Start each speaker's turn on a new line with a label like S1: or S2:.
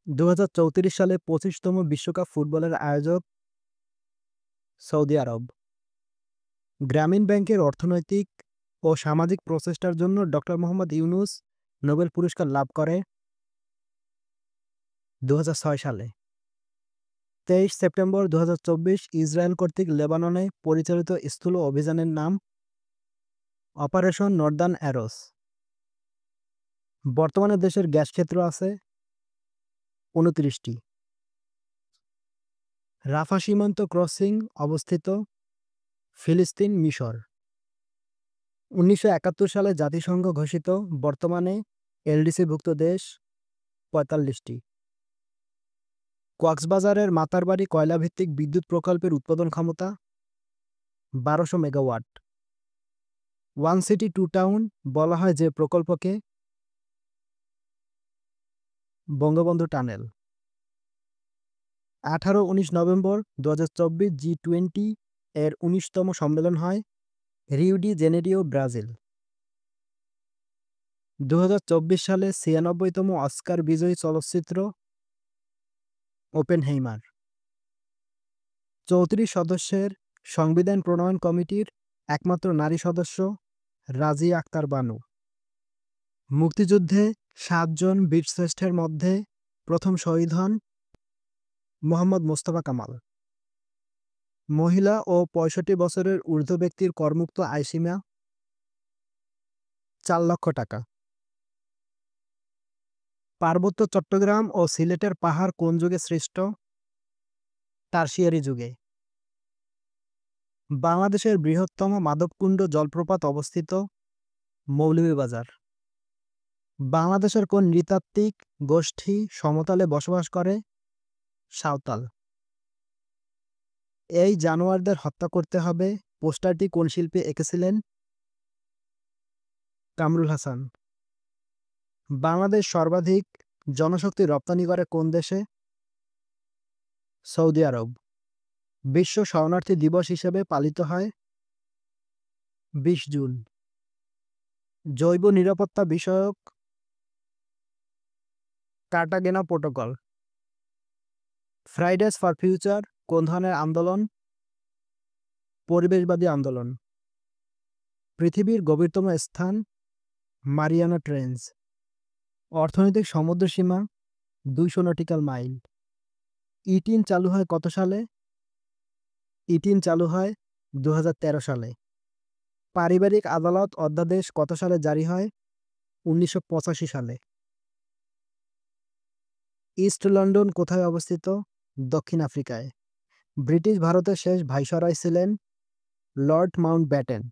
S1: ২০৩৪ সালে ২৫তম বিশ্বকাপ ফুটবলের আয়োজক সৌদি আরব। গ্রামীণ ব্যাংকের অর্থনৈতিক ও সামাজিক প্রচেষ্টার জন্য মোহাম্মদ ইউনূস নোবেল পুরস্কার লাভ করে ২০০৬ সালে। ২৩ সেপ্টেম্বর ২০২৪ ইসরায়েল কর্তৃক লেবাননে পরিচালিত স্থূল অভিযানের নাম অপারেশন নর্দার্ন অ্যারোস। বর্তমানে দেশের গ্যাস ক্ষেত্র আছে ২৯টি। রাফা সীমান্ত ক্রসিং অবস্থিত ফিলিস্তিন, মিশর। ১৯৭১ সালে জাতিসংঘ ঘোষিত বর্তমানে এলডিসিভুক্ত দেশ ৪৫টি। কক্সবাজারের মাতারবাড়ি কয়লাভিত্তিক বিদ্যুৎ প্রকল্পের উৎপাদন ক্ষমতা ১২০০ megawatt. One city two town বলা হয় যে প্রকল্পকে বঙ্গবন্ধু টানেল। ১৮-১৯ নভেম্বর ২০২৪ জি-20 এর ১৯তম সম্মেলন হয় রিও ডি জেনেরিও, ব্রাজিল। ২০২৪ সালে ৯৬তম অস্কার বিজয়ী চলচ্চিত্র ওপেনহেইমার। ৩৪ সদস্যের সংবিধান প্রণয়ন কমিটির একমাত্র নারী সদস্য রাজিয়া আক্তার বানু। মুক্তিযুদ্ধে ৭ জন বীরশ্রেষ্ঠের মধ্যে প্রথম শহীদ হন মোহাম্মদ মোস্তফা কামাল। মহিলা ও ৬৫ বছরের ঊর্ধ্ব ব্যক্তির করমুক্ত আয়সীমা ৪ লক্ষ টাকা। পার্বত্য চট্টগ্রাম ও সিলেটের পাহাড় কোন যুগে সৃষ্ট? টারশিয়ারি যুগে। বাংলাদেশের বৃহত্তম মাধবকুণ্ড জলপ্রপাত অবস্থিত মৌলভীবাজার। বাংলাদেশের কোন নৃতাত্ত্বিক গোষ্ঠী সমতলে বসবাস করে? সাঁওতাল। এই জানোয়ারদের হত্যা করতে হবে পোস্টারটি কোন শিল্পী এঁকেছিলেন? কামরুল হাসান। বাংলাদেশ সর্বাধিক জনশক্তি রপ্তানি করে কোন দেশে? সৌদি আরব। বিশ্ব শরণার্থী দিবস হিসেবে পালিত হয় ২০ জুন। জৈব নিরাপত্তা বিষয়ক কার্টাগেনা প্রোটোকল। ফ্রাইডেজ ফর ফিউচার কোন ধরনের আন্দোলন? পরিবেশবাদী আন্দোলন। পৃথিবীর গভীরতম স্থান মারিয়ানা ট্রেঞ্চ। অর্থনৈতিক সমুদ্রসীমা ২০০ নটিক্যাল মাইল। ই-৩ চালু হয় কত সালে? ই-৩ চালু হয় ২০১৩ সালে। পারিবারিক আদালত অধ্যাদেশ কত সালে জারি হয়? ১৯৮৫ সালে। ইস্ট লন্ডন কোথায় অবস্থিত? দক্ষিণ আফ্রিকায়। ব্রিটিশ ভারতের শেষ ভাইসরয় ছিলেন লর্ড মাউন্টব্যাটেন।